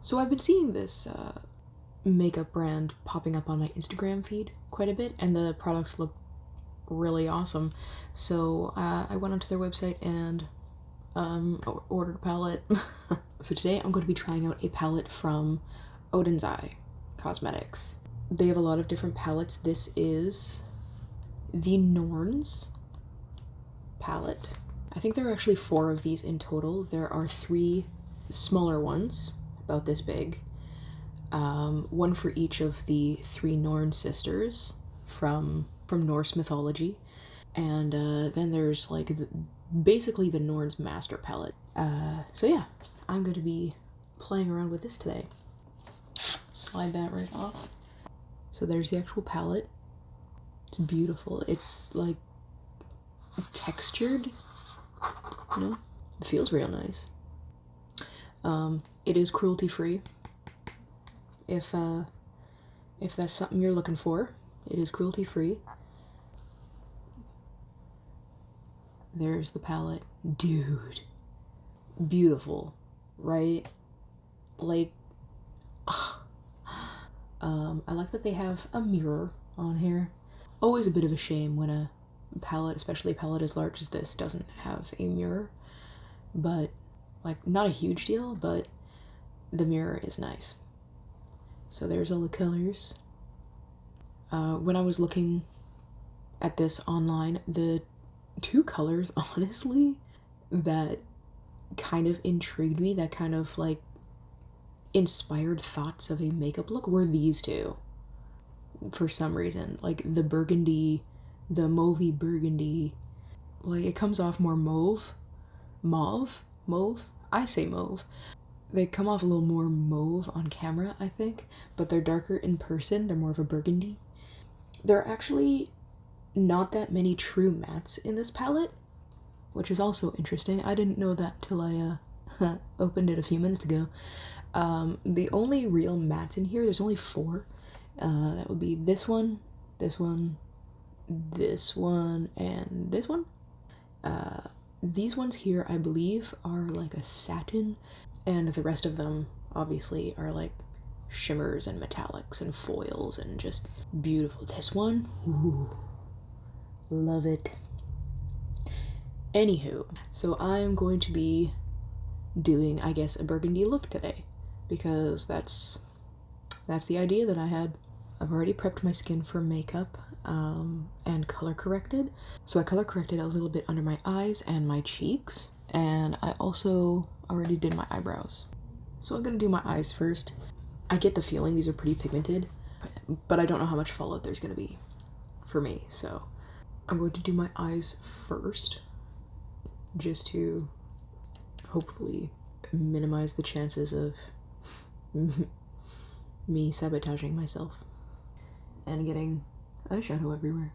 So I've been seeing this makeup brand popping up on my Instagram feed quite a bit, and the products look really awesome. So I went onto their website and ordered a palette. So today I'm going to be trying out a palette from ODENSEYE Cosmetics. They have a lot of different palettes. This is the Norn's palette. I think there are actually 4 of these in total. There are 3 smaller ones, about this big. One for each of the 3 Norn sisters from Norse mythology. And then there's like basically the Norn's master palette. So yeah, I'm going to be playing around with this today. Slide that right off. So there's the actual palette. It's beautiful. It's like textured, you know? It feels real nice. It is cruelty free. If that's something you're looking for, it is cruelty free. There's the palette. Dude. Beautiful, right? Like, I like that they have a mirror on here. Always a bit of a shame when a palette, especially a palette as large as this, doesn't have a mirror. But, like, not a huge deal, but the mirror is nice. So there's all the colors. When I was looking at this online, the 2 colors, honestly, that kind of intrigued me, that kind of, like, inspired thoughts of a makeup look were these 2. For some reason. Like, the burgundy, the mauvey burgundy, like, it comes off more mauve. Mauve? I say mauve. They come off a little more mauve on camera, I think, but they're darker in person. They're more of a burgundy. There are actually not that many true mattes in this palette, which is also interesting. I didn't know that till I opened it a few minutes ago. The only real mattes in here, there's only 4. That would be this one, this one, this one, and this one. These ones here, I believe, are like a satin, and the rest of them, obviously, are like shimmers and metallics and foils and just beautiful. This one, ooh, love it. Anywho, so I'm going to be doing, I guess, a burgundy look today, because that's the idea that I had. I've already prepped my skin for makeup and color corrected. So I color corrected a little bit under my eyes and my cheeks, and I also already did my eyebrows. So I'm gonna do my eyes first. I get the feeling these are pretty pigmented, but I don't know how much fallout there's gonna be for me, so I'm going to do my eyes first, just to hopefully minimize the chances of me sabotaging myself and getting eyeshadow everywhere.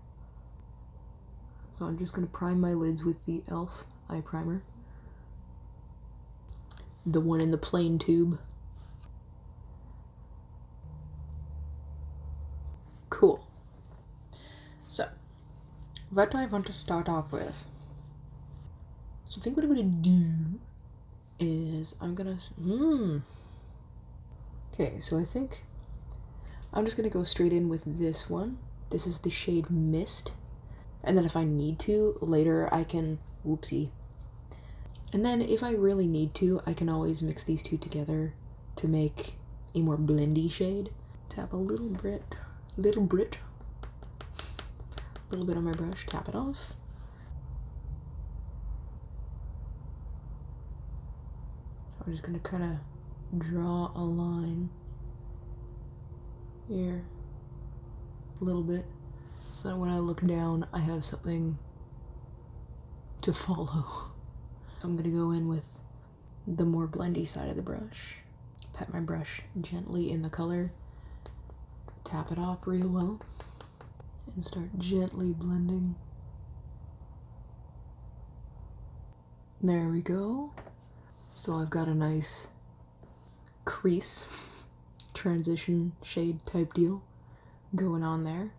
So I'm just going to prime my lids with the e.l.f. eye primer. The one in the plain tube. Cool. So, what do I want to start off with? So I think what I'm going to do is I'm going to... Okay, so I think I'm just going to go straight in with this one. This is the shade Mist. And then if I need to, later I can... Whoopsie. And then if I really need to, I can always mix these 2 together to make a more blendy shade. Tap a little bit on my brush, tap it off. So I'm just going to kind of draw a line here a little bit, so that when I look down I have something to follow. So I'm gonna go in with the more blendy side of the brush, pat my brush gently in the color, tap it off real well, and start gently blending. There we go. So I've got a nice crease transition shade type deal going on there.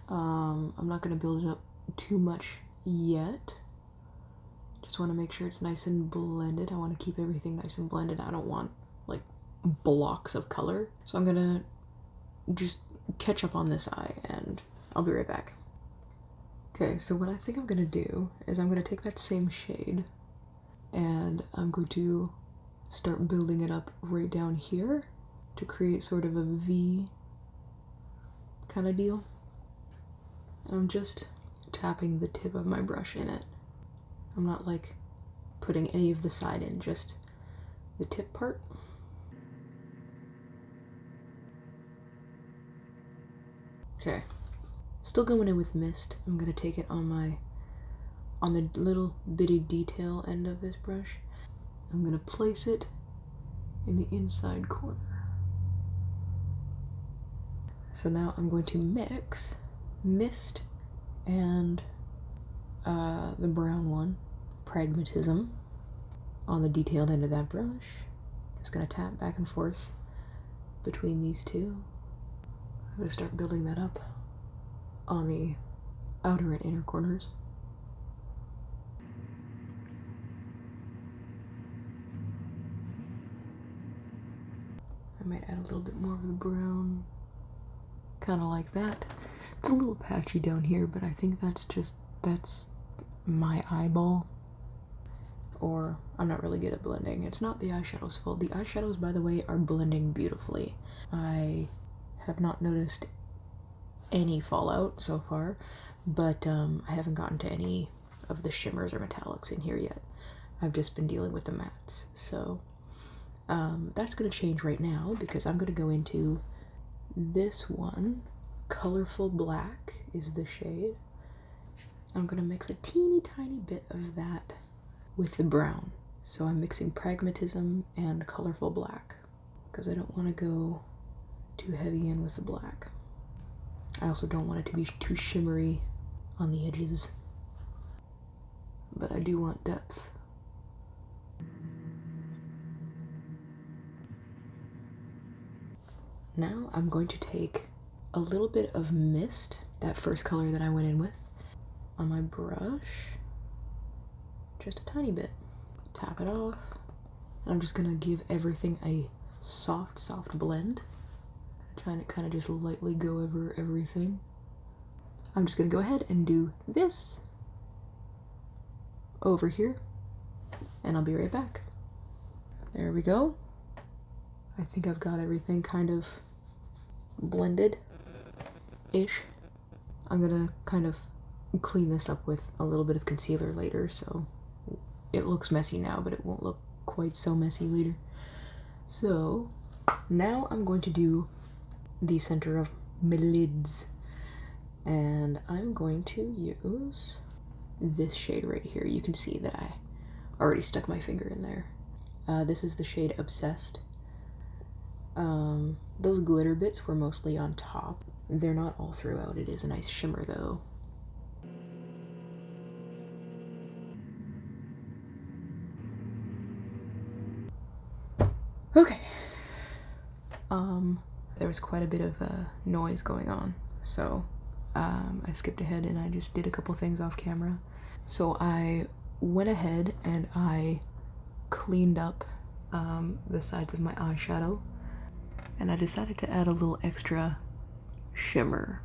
I'm not going to build it up too much yet. Just want to make sure it's nice and blended. I want to keep everything nice and blended. I don't want like blocks of color. So I'm gonna just catch up on this eye and I'll be right back. Okay, so what I think I'm gonna do is I'm gonna take that same shade and I'm going to start building it up right down here to create sort of a V kind of deal. And I'm just tapping the tip of my brush in it. I'm not like putting any of the side in, just the tip part. Okay, still going in with mist. I'm gonna take it on the little bitty detail end of this brush. I'm gonna place it in the inside corner. So now I'm going to mix mist and the brown one, pragmatism, on the detailed end of that brush. Just gonna tap back and forth between these two. I'm gonna start building that up on the outer and inner corners. I might add a little bit more of the brown, kind of like that. It's a little patchy down here, but I think that's my eyeball. Or I'm not really good at blending. It's not the eyeshadow's fault. The eyeshadows, by the way, are blending beautifully. I have not noticed any fallout so far, but I haven't gotten to any of the shimmers or metallics in here yet. I've just been dealing with the mattes. So that's going to change right now because I'm going to go into this one. Colorful Black is the shade. I'm going to mix a teeny tiny bit of that with the brown. So I'm mixing Pragmatism and Colorful Black because I don't want to go too heavy in with the black. I also don't want it to be too shimmery on the edges, but I do want depth. Now I'm going to take a little bit of mist, that first color that I went in with, on my brush, just a tiny bit. Tap it off, and I'm just gonna give everything a soft blend. Trying to kind of just lightly go over everything. I'm just gonna go ahead and do this over here, and I'll be right back. There we go. I think I've got everything kind of blended-ish. I'm gonna kind of clean this up with a little bit of concealer later, so it looks messy now, but it won't look quite so messy later. So now I'm going to do the center of my lids, and I'm going to use this shade right here. You can see that I already stuck my finger in there. This is the shade Obsessed. Those glitter bits were mostly on top. They're not all throughout. It is a nice shimmer though. Okay. There was quite a bit of noise going on, so I skipped ahead and I just did a couple things off camera. So I went ahead and I cleaned up the sides of my eyeshadow, and I decided to add a little extra shimmer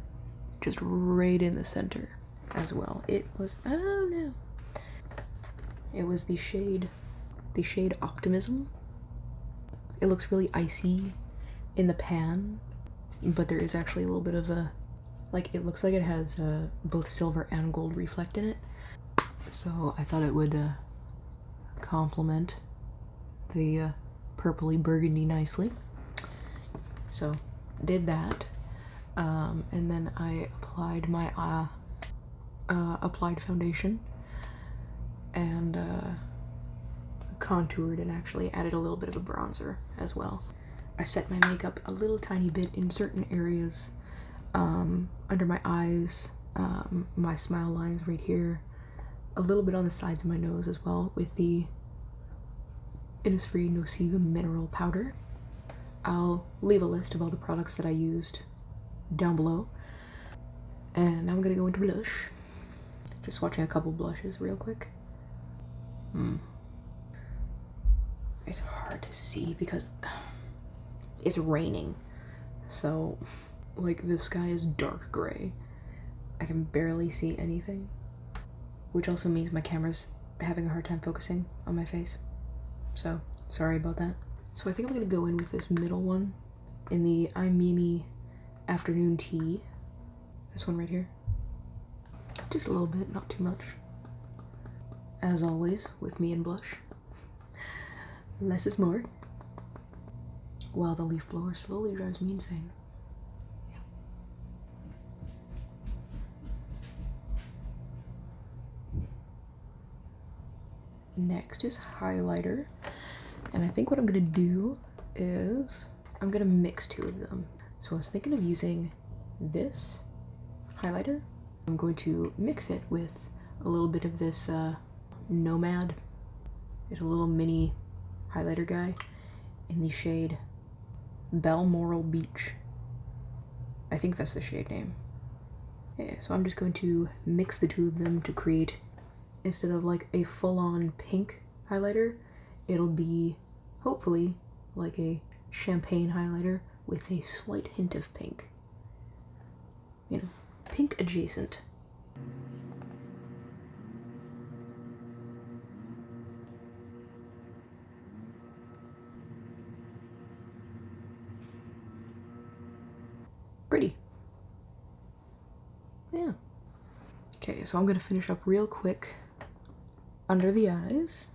just right in the center as well. It was, oh no, it was the shade Optimism. It looks really icy in the pan, but there is actually a little bit of a, like, it looks like it has both silver and gold reflect in it, so I thought it would complement the purpley burgundy nicely. So did that, and then I applied my applied foundation and contoured and actually added a little bit of a bronzer as well. I set my makeup a little tiny bit in certain areas, under my eyes, my smile lines right here, a little bit on the sides of my nose as well with the Innisfree Nociva Mineral Powder. I'll leave a list of all the products that I used down below. And now I'm gonna go into blush. Just swatching a couple blushes real quick. It's hard to see because it's raining. So, like, the sky is dark gray. I can barely see anything. Which also means my camera's having a hard time focusing on my face. So, sorry about that. So I think I'm gonna go in with this middle one in the I'm Mimi Afternoon Tea. This one right here. Just a little bit, not too much. As always, with me and blush. Less is more. While the leaf blower slowly drives me insane. Yeah. Next is highlighter. And I think what I'm gonna do is I'm gonna mix two of them. So I was thinking of using this highlighter. I'm going to mix it with a little bit of this Nomad. It's a little mini highlighter guy in the shade Balmoral Beach. I think that's the shade name. Yeah, so I'm just going to mix the two of them to create, instead of like a full-on pink highlighter, it'll be hopefully like a champagne highlighter with a slight hint of pink. You know, pink adjacent. Pretty. Yeah. Okay, so I'm gonna finish up real quick under the eyes.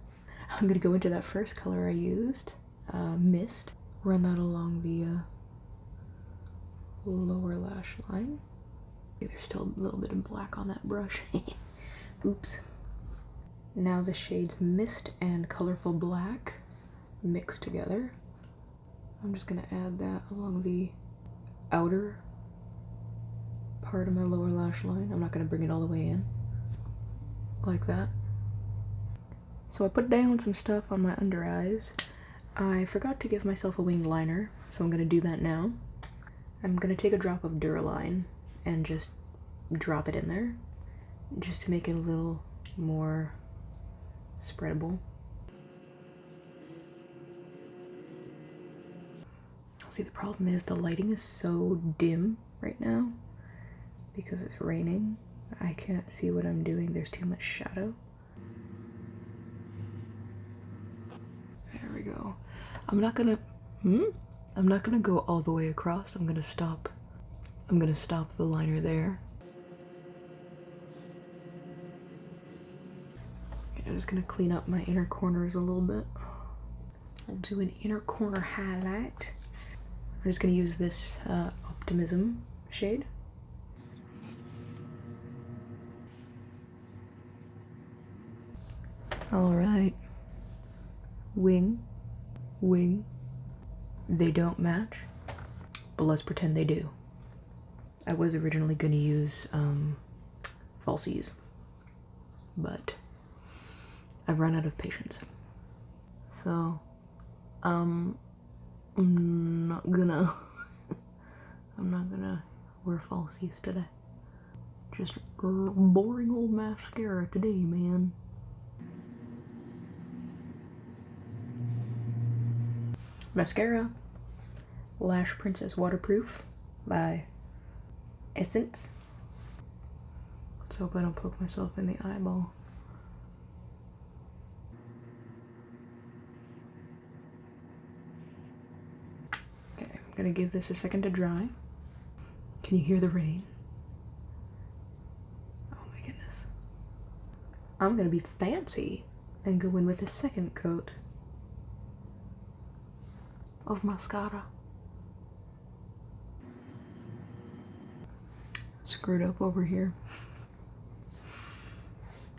I'm gonna go into that first color I used, Mist. Run that along the lower lash line. Okay, there's still a little bit of black on that brush. Oops. Now the shades Mist and Colorful Black mixed together. I'm just gonna add that along the outer part of my lower lash line. I'm not gonna bring it all the way in. Like that. So I put down some stuff on my under eyes. I forgot to give myself a winged liner, so I'm gonna do that now. I'm gonna take a drop of Duraline and just drop it in there, just to make it a little more spreadable. See, the problem is the lighting is so dim right now because it's raining. I can't see what I'm doing. There's too much shadow. There we go. I'm not gonna go all the way across. I'm gonna stop the liner there. Okay, I'm just gonna clean up my inner corners a little bit. I'll do an inner corner highlight. I'm just gonna use this Optimism shade. All right. Wing. They don't match, but let's pretend they do. I was originally gonna use falsies, but I've run out of patience. So, I'm not gonna wear falsies today. Just boring old mascara today, man. Mascara, Lash Princess Waterproof by Essence. Let's hope I don't poke myself in the eyeball. Okay, I'm gonna give this a second to dry. Can you hear the rain? Oh my goodness. I'm gonna be fancy and go in with a second coat of mascara. Screwed up over here.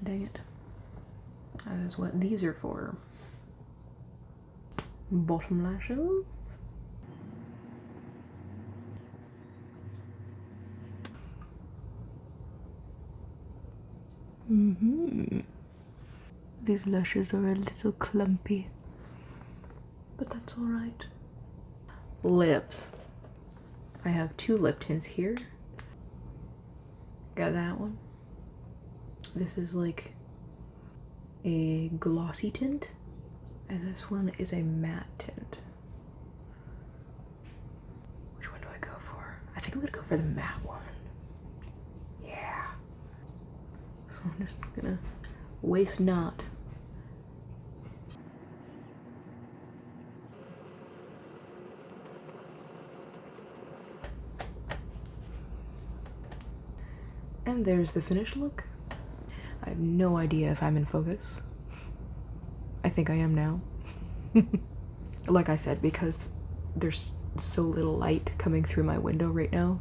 Dang it. That is what these are for. Bottom lashes. These lashes are a little clumpy, but that's alright. Lips. I have two lip tints here. Got that one. This is like a glossy tint, and this one is a matte tint. for the matte one. Yeah. So I'm just gonna waste not. And there's the finished look. I have no idea if I'm in focus. I think I am now. Like I said, because there's so little light coming through my window right now,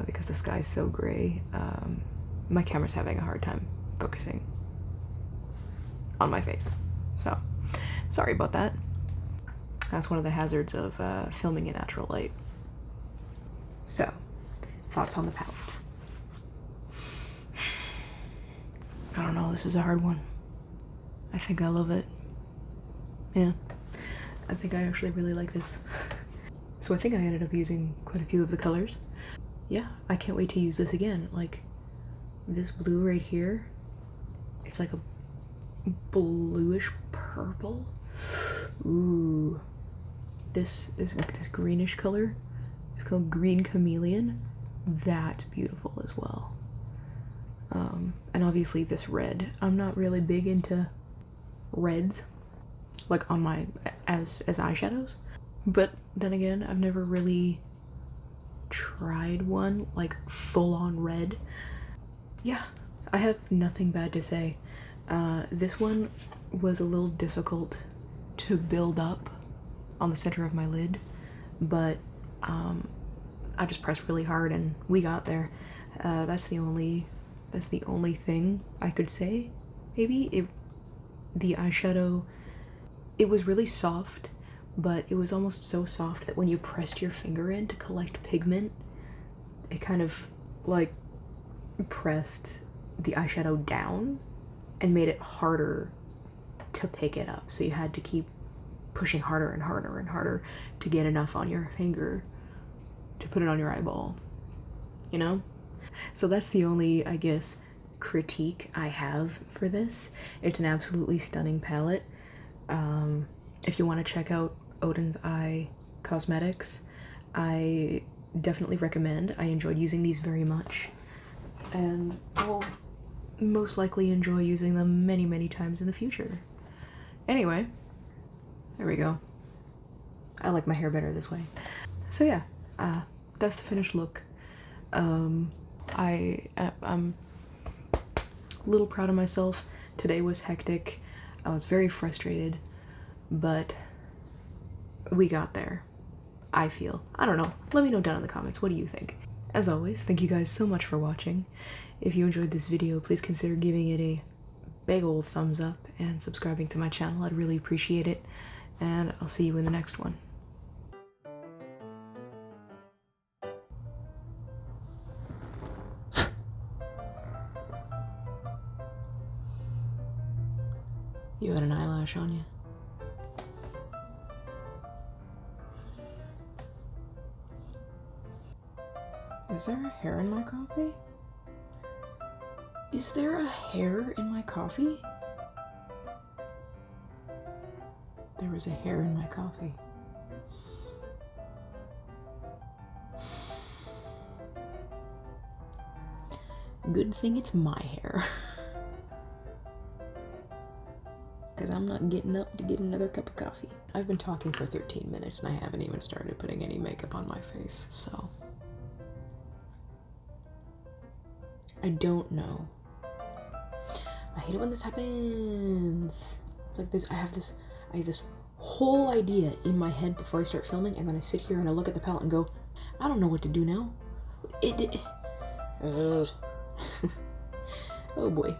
because the sky's so gray, my camera's having a hard time focusing on my face. So, sorry about that. That's one of the hazards of filming in natural light. So, thoughts on the palette? I don't know, this is a hard one. I think I love it. Yeah, I think I actually really like this. So I think I ended up using quite a few of the colors. Yeah, I can't wait to use this again. Like, this blue right here, it's like a bluish purple. Ooh. This greenish color, it's called Green Chameleon. That's beautiful as well. And obviously this red. I'm not really big into reds, like on my, as eyeshadows. But then again, I've never really tried one, like full-on red. Yeah, I have nothing bad to say. This one was a little difficult to build up on the center of my lid, but I just pressed really hard and we got there. That's the only thing I could say. Maybe the eyeshadow, it was really soft, but it was almost so soft that when you pressed your finger in to collect pigment, it kind of like pressed the eyeshadow down and made it harder to pick it up. So you had to keep pushing harder and harder and harder to get enough on your finger to put it on your eyeball, you know? So that's the only, I guess, critique I have for this. It's an absolutely stunning palette. If you want to check out ODENSEYE Cosmetics, I definitely recommend. I enjoyed using these very much, and I'll most likely enjoy using them many, many times in the future. Anyway, there we go. I like my hair better this way. So yeah, that's the finished look. I'm a little proud of myself. Today was hectic. I was very frustrated, but we got there, I feel. I don't know. Let me know down in the comments. What do you think? As always, thank you guys so much for watching. If you enjoyed this video, please consider giving it a big old thumbs up and subscribing to my channel. I'd really appreciate it. And I'll see you in the next one. You had an eyelash on you. Is there a hair in my coffee? Is there a hair in my coffee? There was a hair in my coffee. Good thing it's my hair. Because I'm not getting up to get another cup of coffee. I've been talking for 13 minutes and I haven't even started putting any makeup on my face, so. I don't know. I hate it when this happens. Like this, I have this whole idea in my head before I start filming, and then I sit here and I look at the palette and go, I don't know what to do now. Oh boy.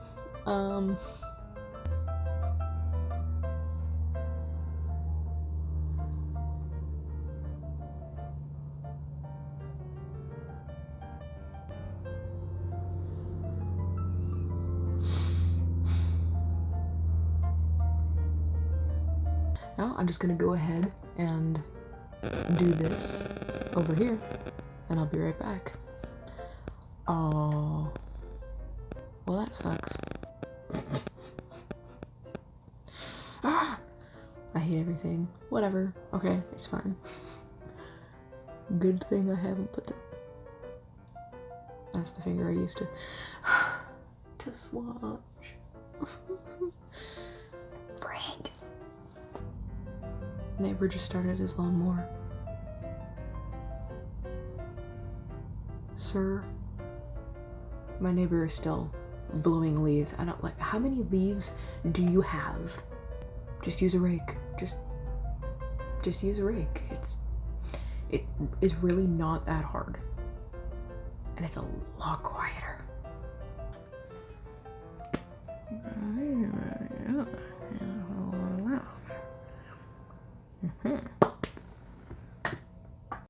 Now I'm just gonna go ahead and do this over here, and I'll be right back. Oh, well that sucks. Ah! I hate everything. Whatever. Okay, it's fine. Good thing I haven't put the That's the finger I used to swatch. Frank. Neighbor just started his lawnmower. Sir, my neighbor is still blowing leaves. I don't like, how many leaves do you have? Just use a rake. Just use a rake. It is really not that hard. And it's a lot quieter.